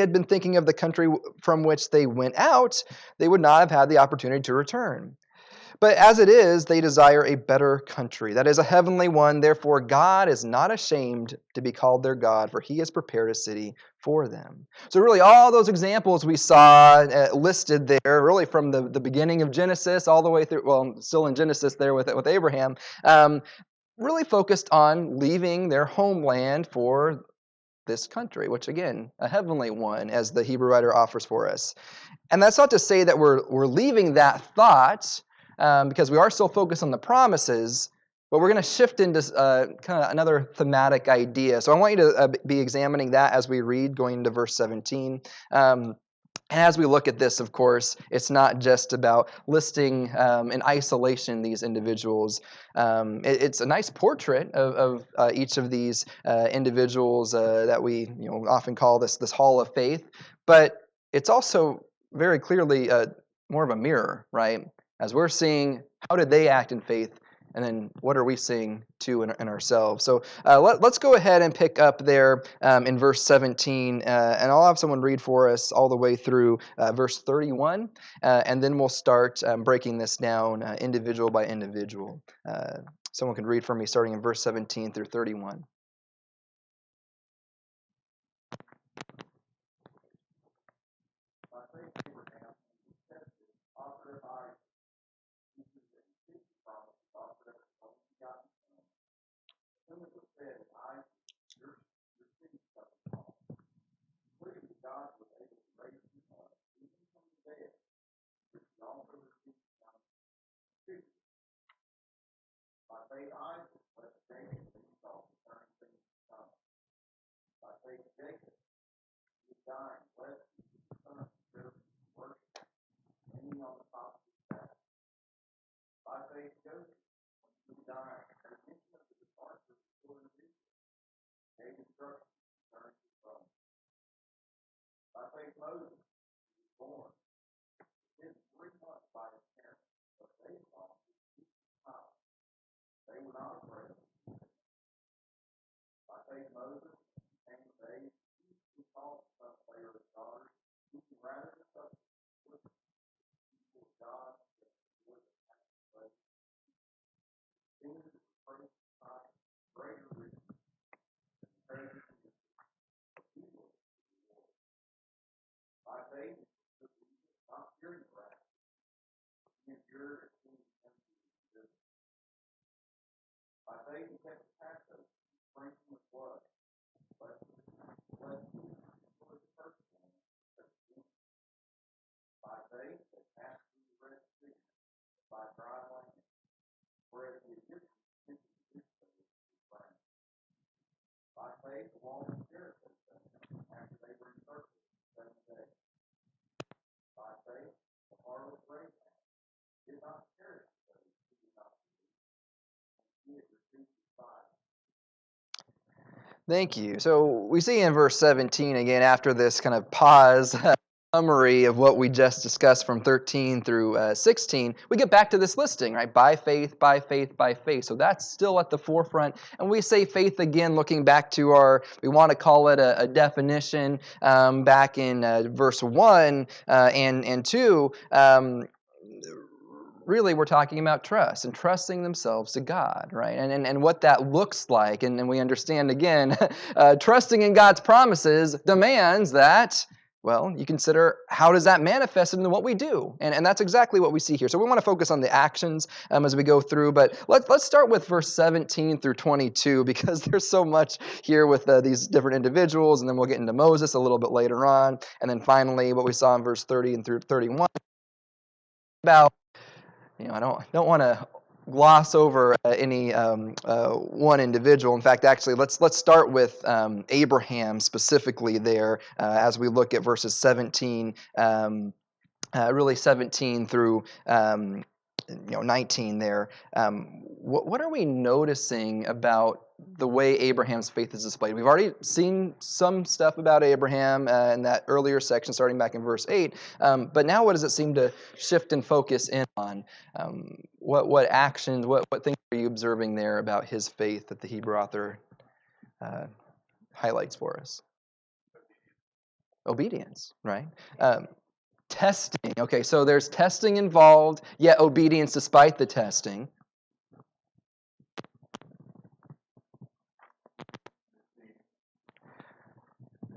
had been thinking of the country from which they went out, they would not have had the opportunity to return. But as it is, they desire a better country, that is a heavenly one. Therefore, God is not ashamed to be called their God, for he has prepared a city for them. So really, all those examples we saw listed there, really from the beginning of Genesis all the way through, well, still in Genesis there with Abraham, really focused on leaving their homeland for this country, which again, a heavenly one, as the Hebrew writer offers for us. And that's not to say that we're leaving that thought, because we are still focused on the promises, but we're going to shift into kind of another thematic idea. So I want you to be examining that as we read, going into verse 17. And as we look at this, of course, it's not just about listing in isolation these individuals. It's a nice portrait of each of these individuals that we often call this hall of faith, but it's also very clearly more of a mirror, right? As we're seeing, how did they act in faith? And then what are we seeing too in ourselves? So let's go ahead and pick up there in verse 17. And I'll have someone read for us all the way through verse 31. And then we'll start breaking this down individual by individual. Someone can read for me starting in verse 17 through 31. Thank you. So we see in verse 17, again, after this kind of pause summary of what we just discussed from 13 through 16, we get back to this listing, right? By faith, by faith, by faith. So that's still at the forefront. And we say faith again, looking back to we want to call it a definition back in verse 1 and 2. Really, we're talking about trust and trusting themselves to God, right? And what that looks like. And we understand, again, trusting in God's promises demands that, well, you consider how does that manifest into what we do. And that's exactly what we see here. So we want to focus on the actions as we go through. But let's start with verse 17 through 22, because there's so much here with these different individuals. And then we'll get into Moses a little bit later on. And then finally, what we saw in verse 30 and through 31 about, I don't want to gloss over any one individual. In fact, actually, let's start with Abraham specifically there as we look at verses 17, really 17 through 19 there. What are we noticing about the way Abraham's faith is displayed? We've already seen some stuff about Abraham in that earlier section, starting back in verse 8. But now what does it seem to shift and focus in on? What actions, what things are you observing there about his faith that the Hebrew author highlights for us? Obedience, right? Testing. Okay, so there's testing involved, yet obedience despite the testing.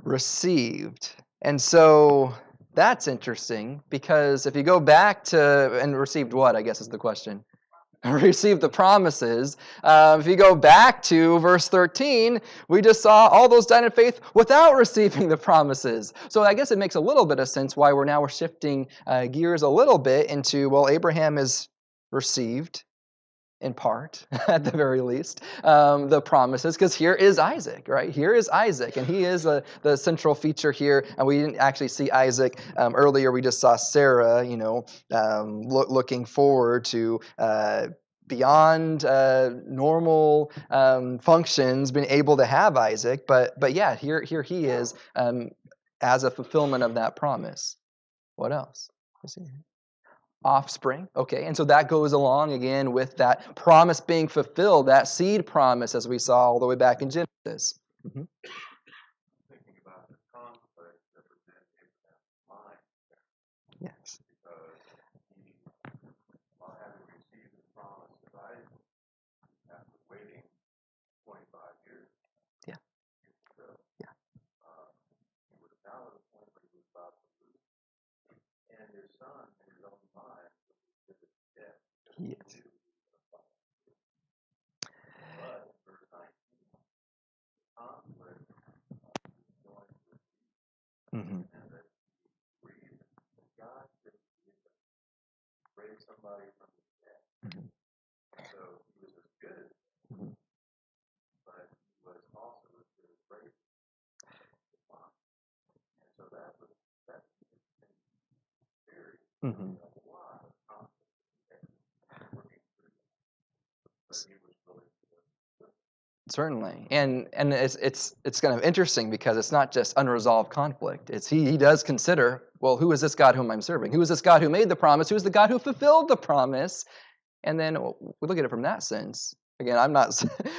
Received. And so that's interesting because if you go back to, and received what, I guess is the question. Received the promises. If you go back to verse 13, we just saw all those died in faith without receiving the promises. So I guess it makes a little bit of sense why we're shifting gears a little bit into, well, Abraham is received in part, at the very least, the promises, because here is Isaac, right? Here is Isaac, and he is the central feature here. And we didn't actually see Isaac earlier. We just saw Sarah, looking forward to beyond normal functions, being able to have Isaac. But yeah, here he is as a fulfillment of that promise. What else? Let's see. Offspring. Okay, and so that goes along again with that promise being fulfilled, that seed promise, as we saw all the way back in Genesis. Mm-hmm. Thinking about the conflict that was in Abraham's mind. Yes. Because he, while having received the promise of Isaac, after waiting 25 years, yeah, so, yeah, he was now at a point where he was about to lose. And his son, in his own mind, was dead. Yes. But in verse 19, conflict is going to Mm-hmm. and that he agreed that God could raise somebody from the dead. Mm-hmm. So he was as good as Mm-hmm. but he was also as good as great. And so that's very Mm-hmm. a lot of conflict working through that. But he was really good. Certainly, and it's kind of interesting because it's not just unresolved conflict. It's he does consider, well, who is this God whom I'm serving? Who is this God who made the promise? Who is the God who fulfilled the promise? And then we look at it from that sense. Again, I'm not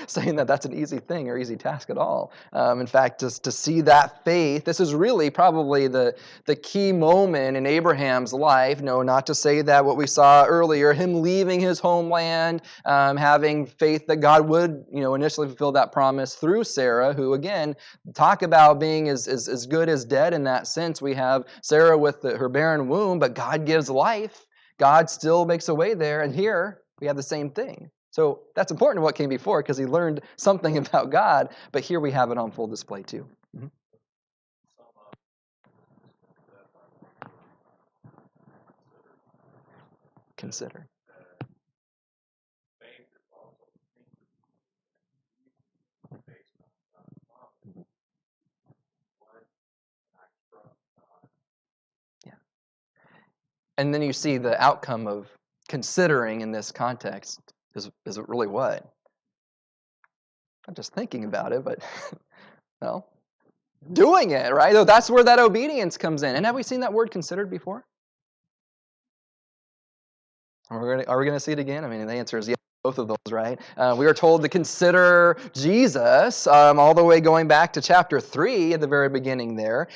saying that that's an easy thing or easy task at all. In fact, just to see that faith, this is really probably the key moment in Abraham's life. No, not to say that what we saw earlier, him leaving his homeland, having faith that God would, initially fulfill that promise through Sarah, who, again, talk about being as good as dead in that sense. We have Sarah with her barren womb, but God gives life. God still makes a way there, and here we have the same thing. So that's important to what came before because he learned something about God, but here we have it on full display too. Mm-hmm. Consider. Yeah. And then you see the outcome of considering in this context is it really what? Not just thinking about it, but well, doing it, right? So that's where that obedience comes in. And have we seen that word considered before? Are we going to see it again? I mean, the answer is yes, both of those, right? We are told to consider Jesus all the way going back to chapter 3 at the very beginning there.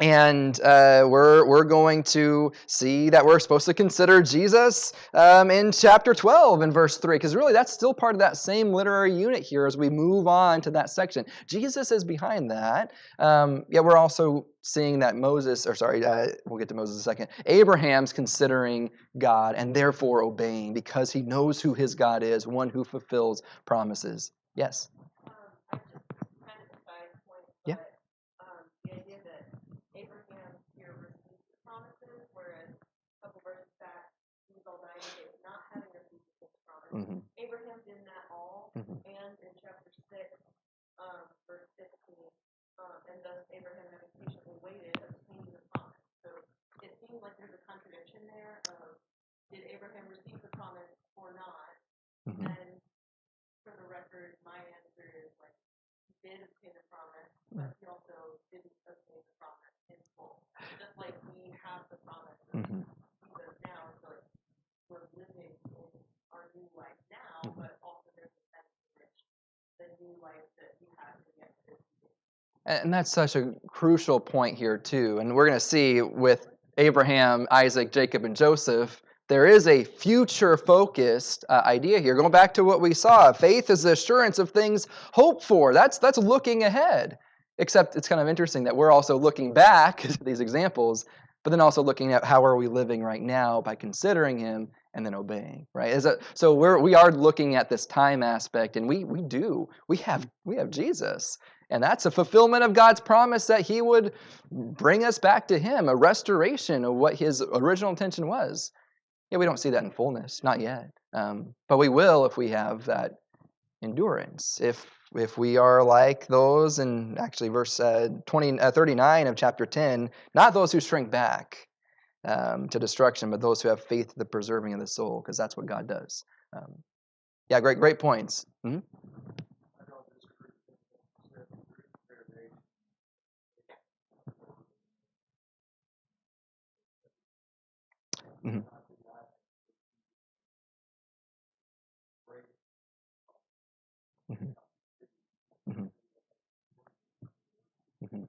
And we're going to see that we're supposed to consider Jesus in chapter 12 in verse 3, because really that's still part of that same literary unit here as we move on to that section. Jesus is behind that. Yet we're also seeing that we'll get to Moses in a second. Abraham's considering God and therefore obeying because he knows who his God is, one who fulfills promises. Yes? Yeah. The idea that Abraham here received the promises, whereas a couple verses back, he was all dying and not having received the promise. Mm-hmm. Abraham did that all, Mm-hmm. and in chapter 6, verse 15, and thus Abraham having patiently waited, obtained the promise. So it seems like there's a contradiction there of, did Abraham receive the promise or not? Mm-hmm. And for the record, my answer is like, he did obtain the promise, but he also didn't obtain the promise in full. Just like we have the promise of Jesus now, so like we're living in our new life now, but also there's a sense in which the new life that we have to get to. And that's such a crucial point here too, and we're going to see with Abraham, Isaac, Jacob, and Joseph, there is a future-focused idea here. Going back to what we saw, faith is the assurance of things hoped for. That's looking ahead. Except it's kind of interesting that we're also looking back at these examples, but then also looking at how are we living right now by considering Him and then obeying. Right? So we are looking at this time aspect, and we have Jesus. And that's a fulfillment of God's promise that He would bring us back to Him, a restoration of what His original intention was. Yeah, we don't see that in fullness, not yet. But we will if we have that endurance. If we are like those in actually verse 39 of chapter 10, not those who shrink back to destruction, but those who have faith in the preserving of the soul, because that's what God does. Yeah, great points. Mm-hmm. Mm-hmm. Mm-hmm. Mm-hmm.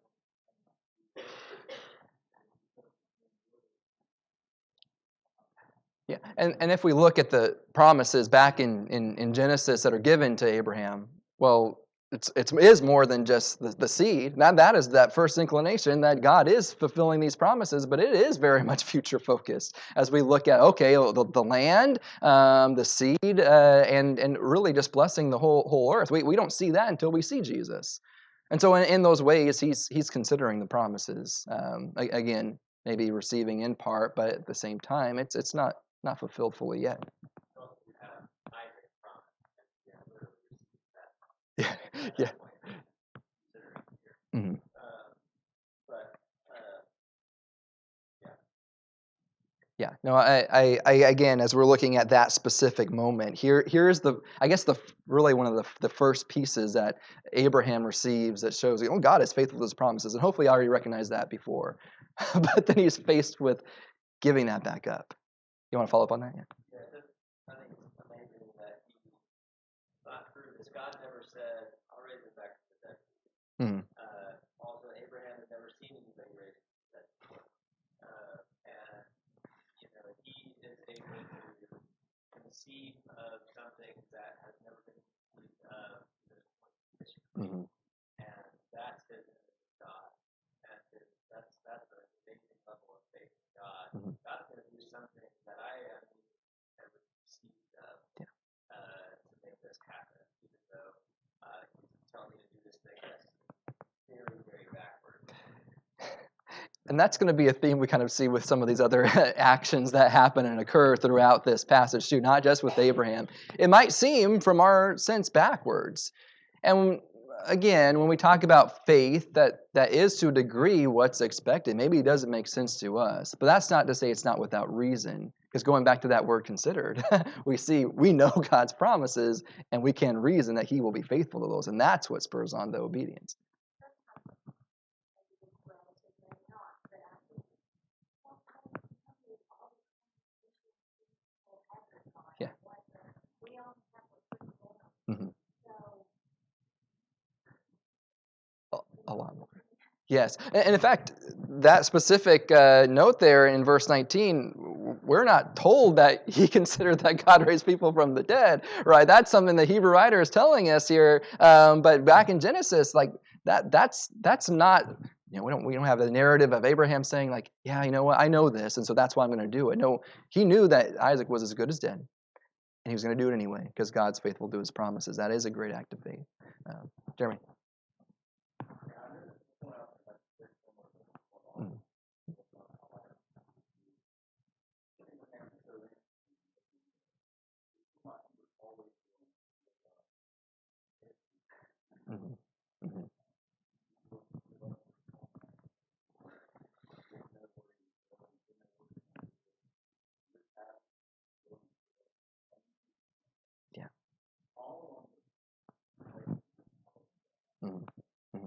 Yeah, and if we look at the promises back in Genesis that are given to Abraham, well, it is more than just the seed. Now that is that first inclination that God is fulfilling these promises, but it is very much future focused as we look at the land, the seed, and really just blessing the whole earth. We don't see that until we see Jesus, and so in those ways he's considering the promises again. Maybe receiving in part, but at the same time, it's not fulfilled fully yet. Yeah, yeah. Mm-hmm. Yeah. No, I again, as we're looking at that specific moment, here's I guess really one of the first pieces that Abraham receives that shows, God is faithful to His promises, and hopefully I already recognized that before, but then he's faced with giving that back up. You want to follow up on that? Yeah. I think it's amazing that he thought through this. God never said, "I'll raise him back from the dead." Mm-hmm. Also, Abraham had never seen anybody raised from the dead before, and he is able to conceive of something that has never been conceived of to this point in history, Mm-hmm. and that's his image of God, and that's an amazing level of faith in God. Mm-hmm. God's going to do something that I am never conceived of to make this happen, even though he's telling me to do this thing that's very, very backward. And that's going to be a theme we kind of see with some of these other actions that happen and occur throughout this passage too, not just with Abraham. It might seem from our sense backwards. And again, when we talk about faith, that is to a degree what's expected. Maybe it doesn't make sense to us, but that's not to say it's not without reason. Because going back to that word considered, we know God's promises, and we can reason that He will be faithful to those, and that's what spurs on the obedience. Yeah. Mm-hmm. A lot more. Yes. And in fact, that specific note there in verse 19, we're not told that he considered that God raised people from the dead, right? That's something the Hebrew writer is telling us here. But back in Genesis, like that's not, we don't have the narrative of Abraham saying like, yeah, you know what, I know this, and so that's why I'm going to do it. No, he knew that Isaac was as good as dead, and he was going to do it anyway because God's faithful to His promises. That is a great act of faith. Jeremy. Mm-hmm. Mm-hmm. Yeah. Mm-hmm. Mm-hmm.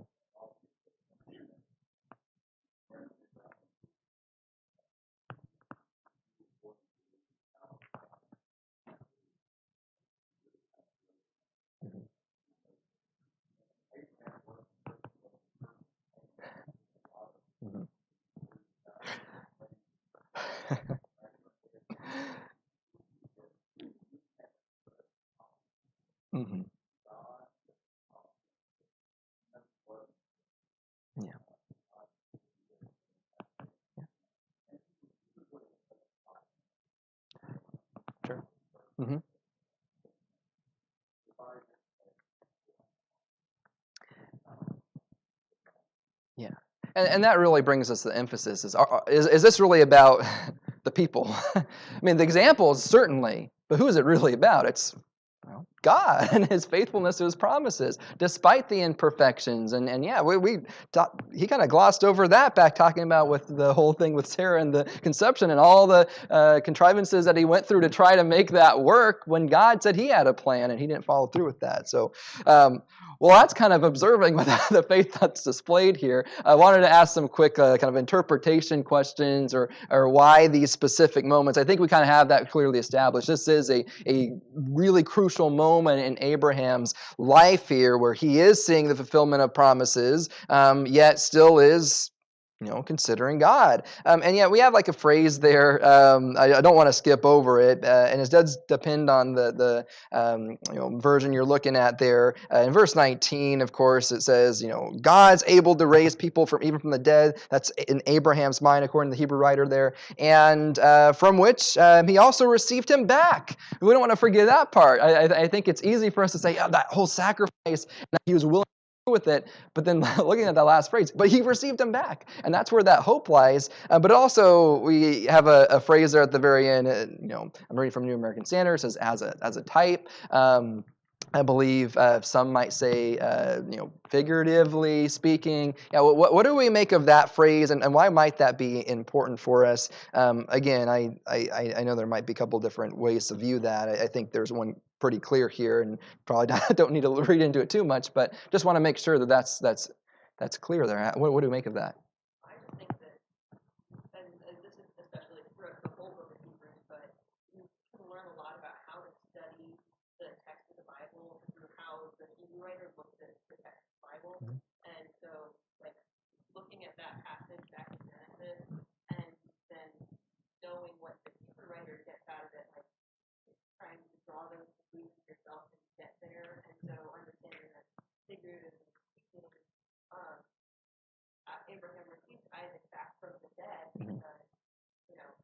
And that really brings us to the emphasis. Is this really about the people? I mean, the examples, certainly, but who is it really about? It's God and His faithfulness to His promises, despite the imperfections. And yeah, he kind of glossed over that back talking about with the whole thing with Sarah and the conception and all the contrivances that he went through to try to make that work when God said He had a plan and He didn't follow through with that. So, well, that's kind of observing with the faith that's displayed here. I wanted to ask some quick kind of interpretation questions or why these specific moments. I think we kind of have that clearly established. This is a really crucial moment in Abraham's life here where he is seeing the fulfillment of promises, yet still is considering God. And yet we have like a phrase there. I don't want to skip over it, and it does depend on the version you're looking at there. In verse 19, of course, it says, God's able to raise people even from the dead. That's in Abraham's mind, according to the Hebrew writer there, and from which he also received him back. We don't want to forget that part. I think it's easy for us to say, that whole sacrifice, and he was willing with it, but then looking at that last phrase, but he received him back, and that's where that hope lies. But also we have a phrase there at the very end. I'm reading from New American Standard. It says as a type. I believe some might say, figuratively speaking. Yeah, what do we make of that phrase, and why might that be important for us? Again, I know there might be a couple different ways to view that. I think there's one pretty clear here, and probably don't need to read into it too much, but just want to make sure that that's clear there. What do we make of that? I just think that, and this is especially throughout the whole book of Hebrews, but you can learn a lot about how to study the text of the Bible through how the Hebrew writer looked at the text of the Bible. Mm-hmm. And so, like, looking at that passage back in Genesis, and then knowing what the Hebrew writer gets out of it, like, trying to draw those conclusions yourself and get there. And so understanding that figuratively speaking, Abraham received Isaac back from the dead because,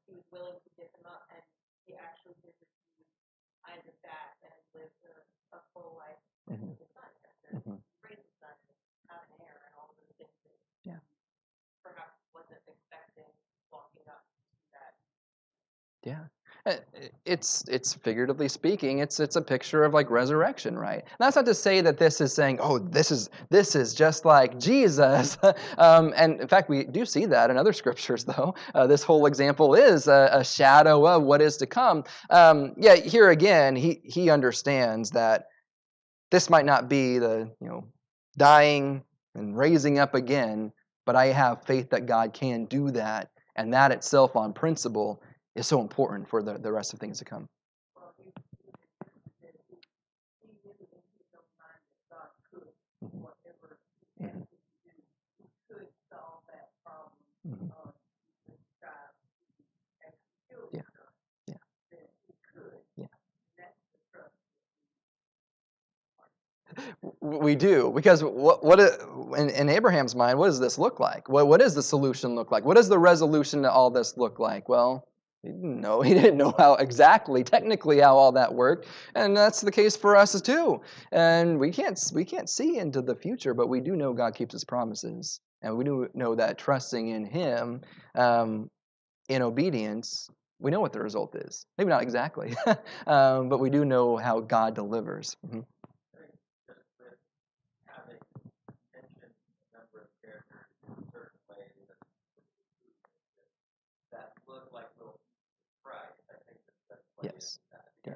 he was willing to give him up, and he actually did receive Isaac back and lived a full life with his son. And raise his son, and have an heir, and all those things that perhaps wasn't expecting walking up to that. Yeah. It's figuratively speaking, it's a picture of like resurrection, right? And that's not to say that this is saying, oh, this is just like Jesus. And in fact, we do see that in other scriptures, though. This whole example is a shadow of what is to come. Yet here again, he understands that this might not be the dying and raising up again, but I have faith that God can do that, and that itself on principle is so important for the rest of things to come. We do, because in Abraham's mind, what does this look like? What does the solution look like? What does the resolution to all this look like? Well, he didn't know how exactly, technically, how all that worked, and that's the case for us too. And we can't see into the future, but we do know God keeps His promises, and we do know that trusting in Him, in obedience, we know what the result is. Maybe not exactly, but we do know how God delivers. Mm-hmm. Yes. Yeah.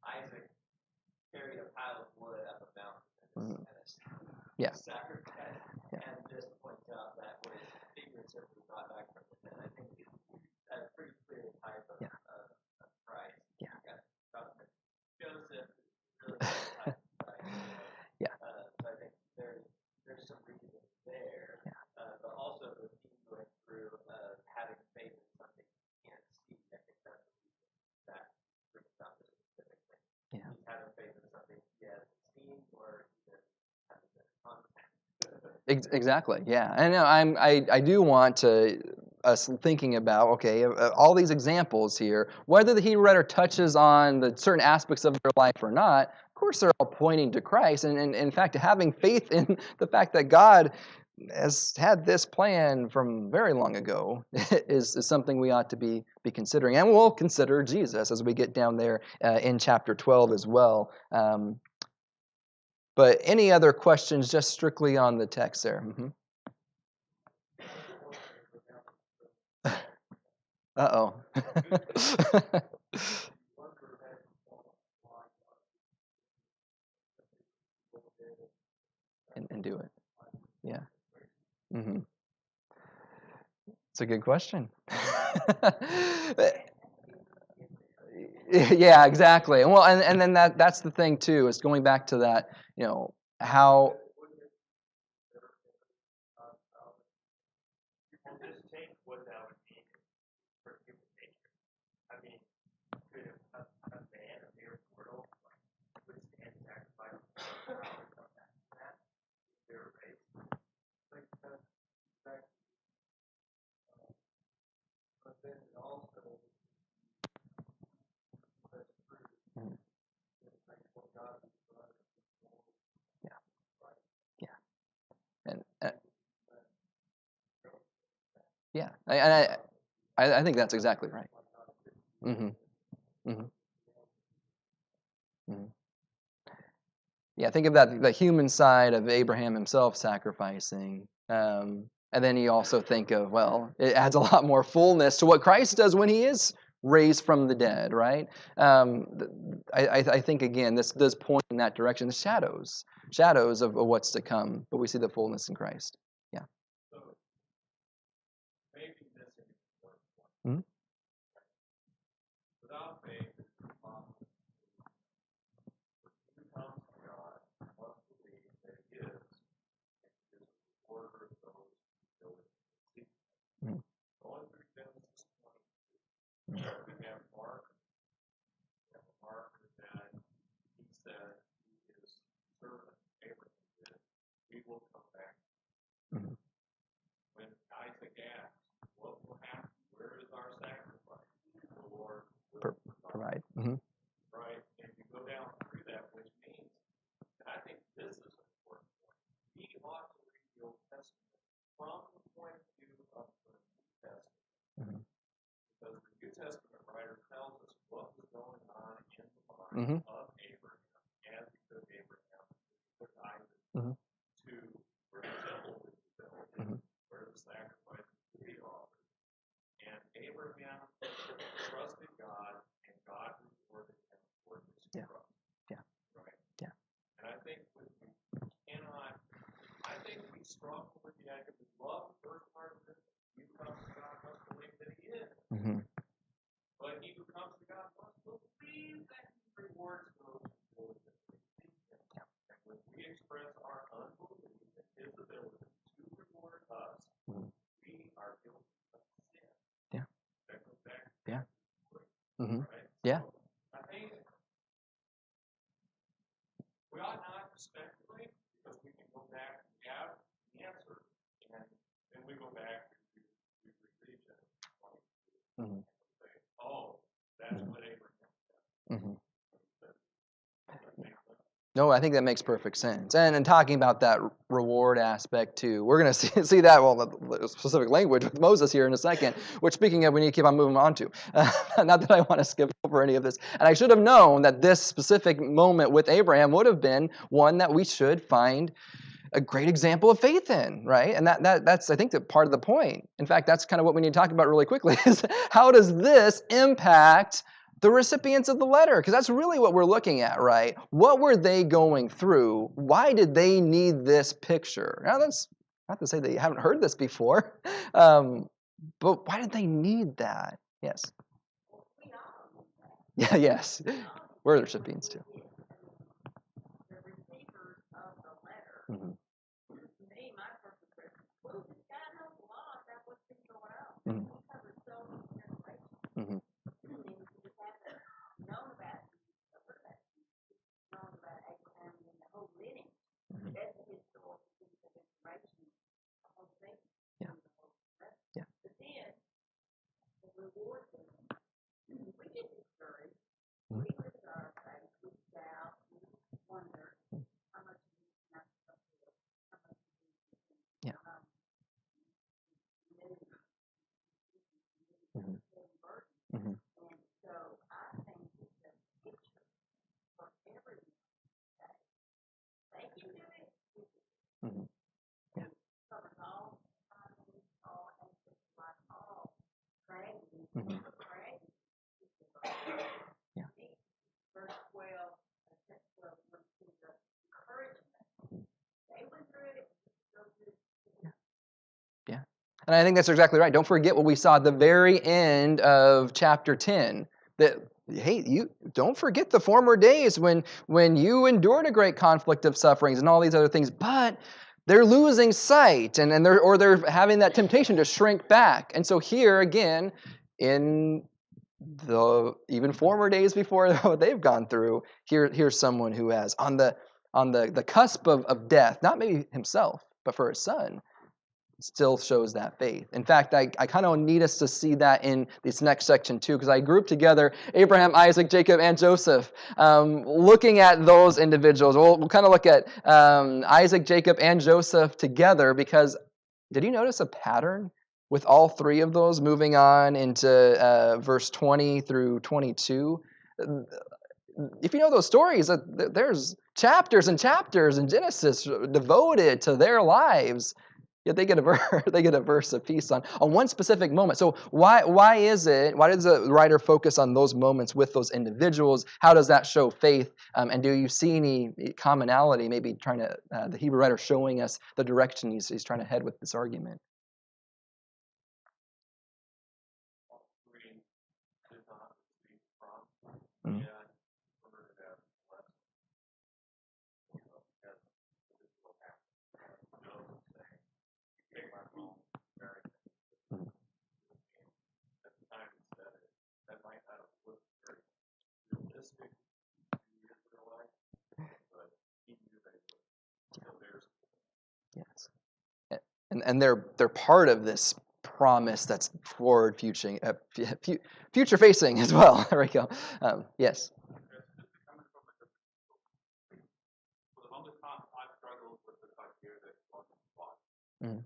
Isaac carried a pile of wood up a mountain and sacrifice, and just points out that was figuratively brought back from the dead. I think that's a pretty clear type of Christ. Yeah. Joseph is really the type of Christ. So I think there's some reason there, but also the theme going through having faith in something you can't see. I think that's that brings up the specific thing. He's having faith in something he hasn't seen or even hasn't been in contact. Exactly. Yeah, and I do want us thinking about all these examples here, whether the Hebrew writer touches on the certain aspects of their life or not. Of course, they're all pointing to Christ, and in fact, having faith in the fact that God has had this plan from very long ago is something we ought to be considering. And we'll consider Jesus as we get down there in chapter 12 as well. But any other questions just strictly on the text there? Uh-oh. and do it. Yeah. It's a good question. Yeah, exactly. Well, and then that's the thing too, is going back to that, how Just think what that would mean for human nature. I mean, could a man, a mere mortal, withstand sacrifice from that? Their race? Like, but then it also that's true. It's like what God has done. Yeah. Yeah. And yeah, I think that's exactly right. Yeah, think of that, the human side of Abraham himself sacrificing. And then you also think of, well, it adds a lot more fullness to what Christ does when he is raised from the dead, right? I think, again, this does point in that direction, the shadows of what's to come, but we see the fullness in Christ. Yeah. So maybe this is important point. Without faith, it's impossible. Who comes to God must believe that He is, and is the rewarder of those who diligently seek Him. Going through Genesis 22, we have Mark. We have a marker that he said his servant Abraham did. We will come back. When Isaac asked, what will happen? Where is our sacrifice? The Lord will provide. Right? And you go down through that, which means, and I think this is an important point. We ought to read the Old Testament from the point of view of the New Testament. Because the New Testament writer tells us what was going on in the mind of Abraham as he took Abraham, took Isaac to where the temple would be built, where the sacrifice would be offered. And Abraham trusted God, and God rewarded him for his trust. Yeah. Right? Yeah. And I think we struggle with the idea. We love the first part of this. You come to God must believe that He is. But he who comes to God must believe that He rewards those who diligently seek Him. And when we express our unbelief in His ability to reward us, we are guilty of sin. Yeah. That goes back to right? Yeah. So I think we ought not to speculate, because we can go back and have the answer, and then we go back to read Genesis 22 and say, oh, that's what Abraham said. No, I think that makes perfect sense. And talking about that reward aspect too, we're going to see that, well, the specific language with Moses here in a second, which, speaking of, we need to keep on moving on to. Not that I want to skip over any of this. And I should have known that this specific moment with Abraham would have been one that we should find a great example of faith in, right? And that's, I think, that part of the point. In fact, that's kind of what we need to talk about really quickly, is how does this impact the recipients of the letter? Because that's really what we're looking at, right? What were they going through? Why did they need this picture? Now, that's not to say they haven't heard this before, but why did they need that? Yes. Yeah, yes. We're the recipients too. The receivers of the letter. Me, my first impression, well, this guy knows a lot about what's been going on. He covered so many generations. And he just hasn't known about Abraham and the whole lineage. That's the historical piece of information, the whole thing. Yeah. Yeah. But then, the reward thing, we get discouraged. We look at our faith, we doubt, we wonder how much we can have to fulfill, how much we can Mhm. And so I think it's a picture for everyone that they can do it. Mhm. Yeah. It covers all economies, all aspects of life, all tragedy, Mhm. tragedy. Yeah. Verse 12, chapter 12, when to the encouragement. They went through it, so good. Yeah. And I think that's exactly right. Don't forget what we saw at the very end of chapter 10. That, hey, you don't forget the former days when you endured a great conflict of sufferings and all these other things, but they're losing sight and they're having that temptation to shrink back. And so here again, in the even former days before what they've gone through, here's someone who has on the cusp of death, not maybe himself, but for his son, still shows that faith. In fact, I kind of need us to see that in this next section too, because I grouped together Abraham, Isaac, Jacob, and Joseph. Looking at those individuals, we'll kind of look at Isaac, Jacob, and Joseph together, because did you notice a pattern with all three of those moving on into verse 20 through 22? If you know those stories, there's chapters and chapters in Genesis devoted to their lives. Yet they get a they get a verse apiece on one specific moment. So why is it? Why does the writer focus on those moments with those individuals? How does that show faith? And do you see any commonality? Maybe trying to the Hebrew writer showing us the direction he's trying to head with this argument. Mm. Yes, and they're part of this promise that's forward future facing as well. There we go. Yes. Mm.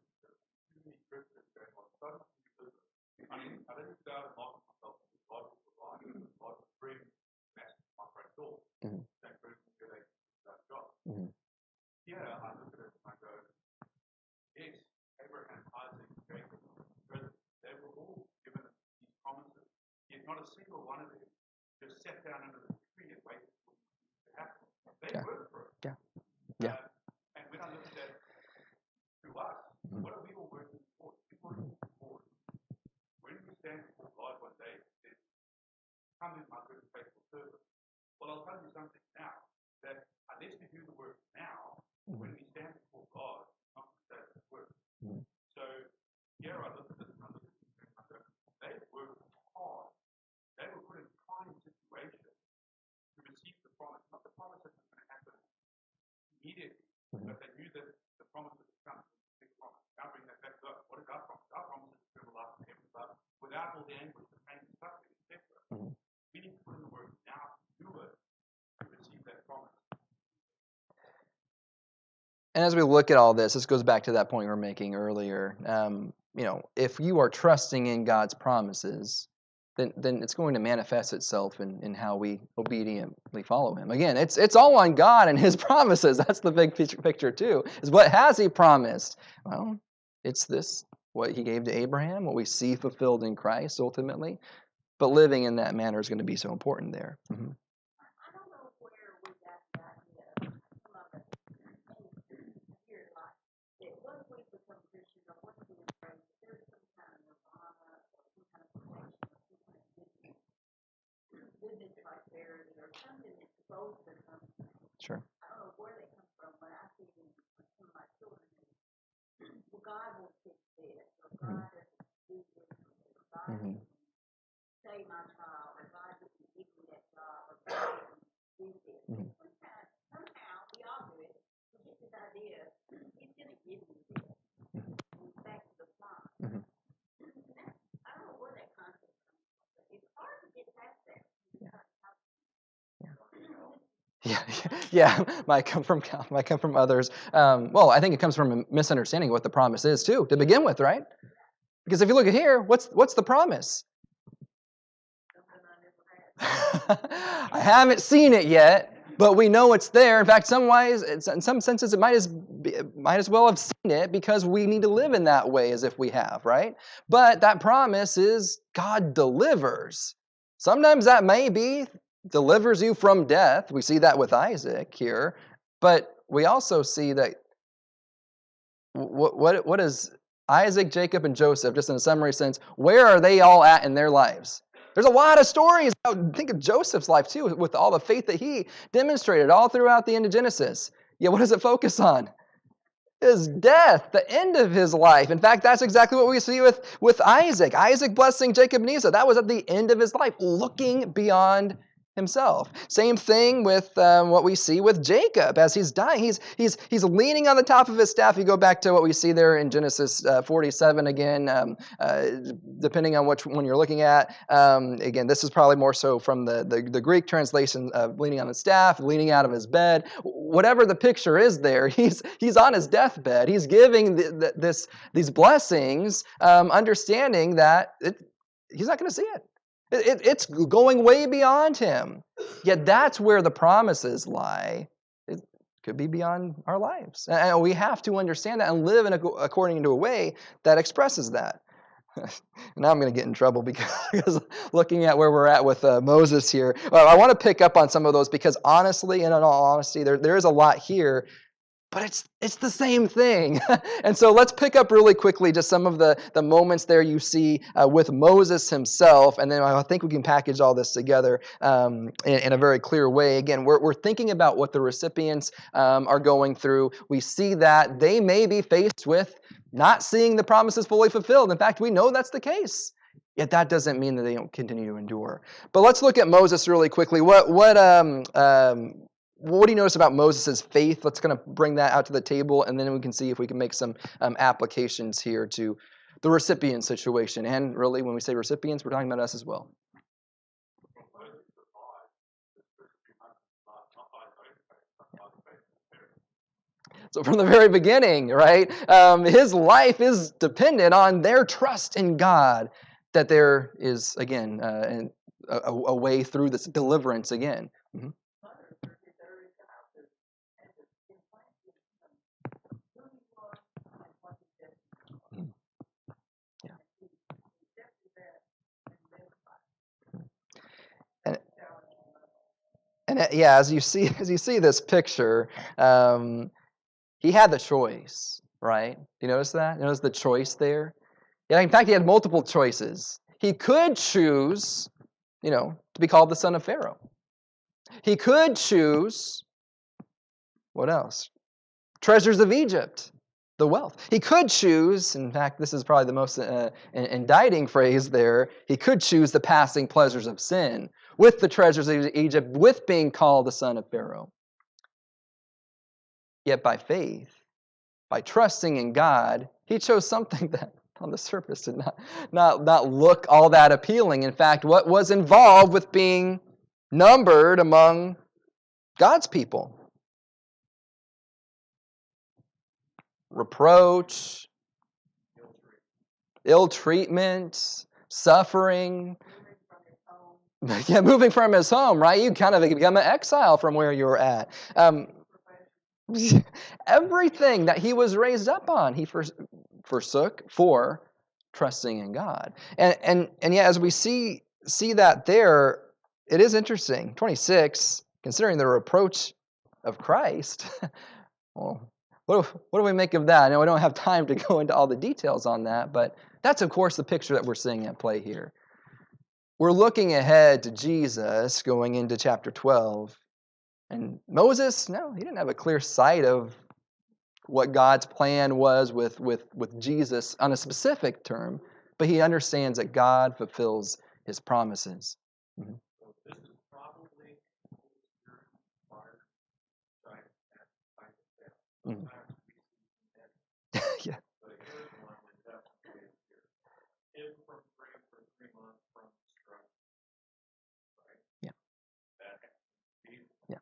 Mhm. Mhm. Yeah. Yeah. Yeah. Mhm. Mhm. Mhm. Mhm. And as we look at all this goes back to that point we were making earlier. If you are trusting in God's promises, then it's going to manifest itself in how we obediently follow Him. Again, it's all on God and His promises. That's the big picture too. Is what has He promised? Well, it's this what He gave to Abraham, what we see fulfilled in Christ ultimately. But living in that manner is going to be so important there. Mm-hmm. I don't know where we got the idea, some of us, here, like, that once we become Christian or once we embrace, there's some kind of nirvana or some kind of protection or some kind of goodness prosperity or something that goes to something. Sure. I don't know where they come from, but I see them with some of my children. Well, God will fix this, or God doesn't do this, or God Mm-hmm. doesn't save my child, or God doesn't give me that job, or God doesn't do this. Mm-hmm. Somehow, we all do it. We get this idea, He's going to give me this. And back to the promise. Mm-hmm. I don't know where that concept comes from, but it's hard to get past that. Yeah, yeah. Might come from others. Well, I think it comes from a misunderstanding of what the promise is too, to begin with, right? Because if you look at here, what's the promise? I haven't seen it yet, but we know it's there. In fact, in some senses, it might as well have seen it because we need to live in that way as if we have, right? But that promise is God delivers. Sometimes that may be delivers you from death. We see that with Isaac here, but we also see that what is Isaac, Jacob, and Joseph, just in a summary sense, where are they all at in their lives? There's a lot of stories. Think of Joseph's life too, with all the faith that he demonstrated all throughout the end of Genesis. Yet what does it focus on? His death, the end of his life. In fact, that's exactly what we see with Isaac. Isaac blessing Jacob and Esau. That was at the end of his life, looking beyond himself. Same thing with what we see with Jacob as he's dying. He's leaning on the top of his staff. You go back to what we see there in Genesis 47 again, depending on which one you're looking at. Again, this is probably more so from the Greek translation of leaning on the staff, leaning out of his bed. Whatever the picture is there, he's on his deathbed. He's giving these blessings, understanding that he's not going to see it. It's going way beyond him. Yet that's where the promises lie. It could be beyond our lives. And we have to understand that and live according to a way that expresses that. Now I'm going to get in trouble because looking at where we're at with Moses here. Well, I want to pick up on some of those because honestly, and in all honesty, there is a lot here. But it's the same thing. And so let's pick up really quickly just some of the moments there you see with Moses himself, and then I think we can package all this together in a very clear way. Again, we're thinking about what the recipients are going through. We see that they may be faced with not seeing the promises fully fulfilled. In fact, we know that's the case. Yet that doesn't mean that they don't continue to endure. But let's look at Moses really quickly. What do you notice about Moses' faith? Let's kind of bring that out to the table, and then we can see if we can make some applications here to the recipient situation. And really, when we say recipients, we're talking about us as well. So from the very beginning, right, his life is dependent on their trust in God, that there is, again, a way through this deliverance again. Mm-hmm. And yeah, as you see this picture, he had the choice, right? Do you notice that? You notice the choice there? Yeah, in fact, he had multiple choices. He could choose, to be called the son of Pharaoh. He could choose, what else? Treasures of Egypt, the wealth. He could choose, in fact, this is probably the most indicting phrase there, he could choose the passing pleasures of sin with the treasures of Egypt, with being called the son of Pharaoh. Yet by faith, by trusting in God, he chose something that on the surface did not look all that appealing. In fact, what was involved with being numbered among God's people? Reproach, ill treatment, suffering. Yeah, moving from his home, right? You kind of become an exile from where you were at. Everything that he was raised up on, he forsook for trusting in God. And yet, as we see that there, it is interesting. 26, considering the reproach of Christ. Well, what do we make of that? I know we don't have time to go into all the details on that, but that's, of course, the picture that we're seeing at play here. We're looking ahead to Jesus going into chapter 12. And Moses, no, he didn't have a clear sight of what God's plan was with Jesus on a specific term, but he understands that God fulfills his promises. Mm-hmm. This is probably Mm-hmm. Yeah. But here's one that definitely is here. Hid from free for 3 months from strife. Right? Yeah. That Jesus. Yeah.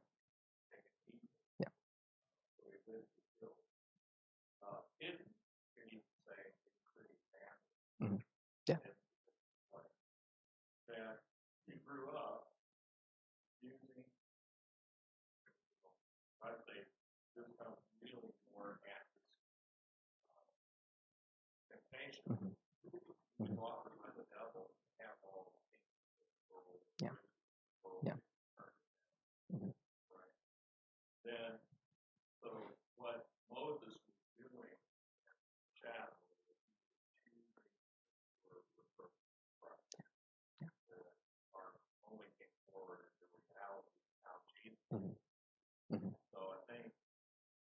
Yeah. So he lives to kill. Hidden, can you say, including family. Mm-hmm. Yeah. That he grew up Mhm. Mhm. So I think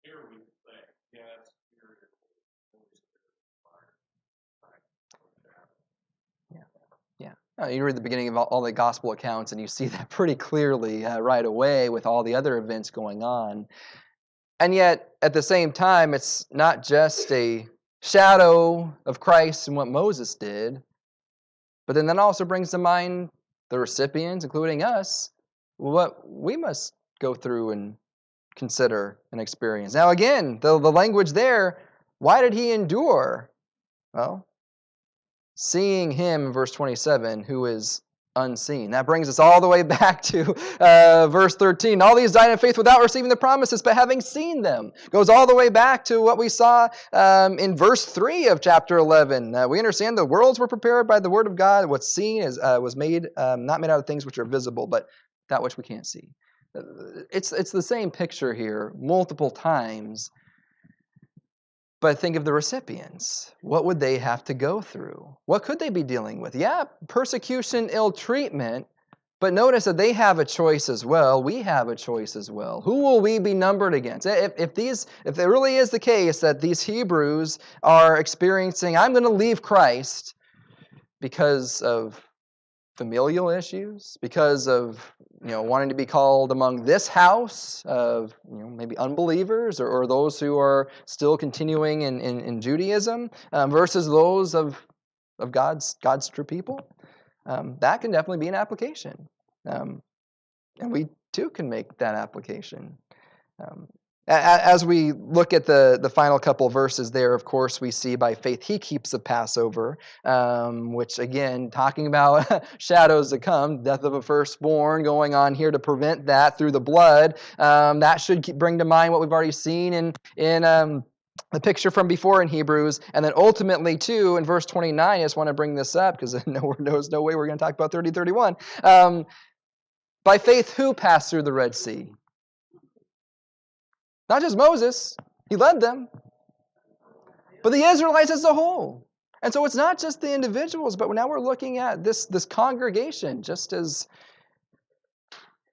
here we could say, yes, here is the Holy Spirit inspired by Yeah. You read the beginning of all the gospel accounts, and you see that pretty clearly right away with all the other events going on. And yet, at the same time, it's not just a shadow of Christ and what Moses did, but then that also brings to mind the recipients, including us, what we must go through and consider and experience. Now, again, the language there, why did he endure? Well, seeing him in verse 27, who is unseen. That brings us all the way back to verse 13. All these died in faith without receiving the promises, but having seen them. Goes all the way back to what we saw in verse 3 of chapter 11. We understand the worlds were prepared by the word of God. What's seen was made, not made out of things which are visible, but that which we can't see. It's the same picture here multiple times. But think of the recipients. What would they have to go through? What could they be dealing with? Yeah, persecution, ill treatment, but notice that they have a choice as well. We have a choice as well. Who will we be numbered against? If it really is the case that these Hebrews are experiencing, I'm going to leave Christ because of familial issues, because of wanting to be called among this house of maybe unbelievers or those who are still continuing in Judaism versus those of God's true people, that can definitely be an application, and we too can make that application. As we look at the final couple verses there, of course, we see by faith he keeps the Passover, which again, talking about shadows to come, death of a firstborn going on here to prevent that through the blood. That should bring to mind what we've already seen in the picture from before in Hebrews. And then ultimately, too, in verse 29, I just want to bring this up because there's no way we're going to talk about 30, 31. By faith, who passed through the Red Sea? Not just Moses, he led them, but the Israelites as a whole. And so it's not just the individuals, but now we're looking at this congregation. Just as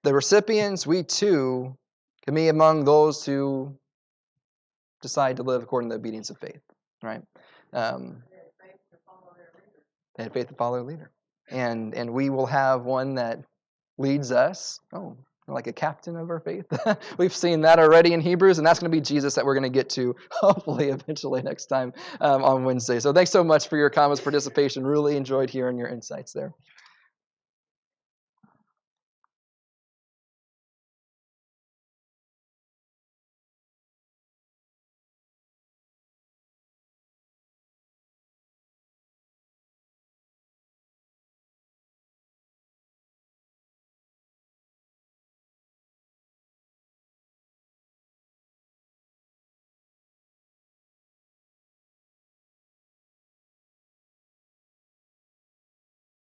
the recipients, we too can be among those who decide to live according to the obedience of faith. Right? They had faith to follow their leader. And we will have one that leads us. Like a captain of our faith. We've seen that already in Hebrews, and that's going to be Jesus that we're going to get to, hopefully, eventually next time on Wednesday. So thanks so much for your comments, participation. Really enjoyed hearing your insights there.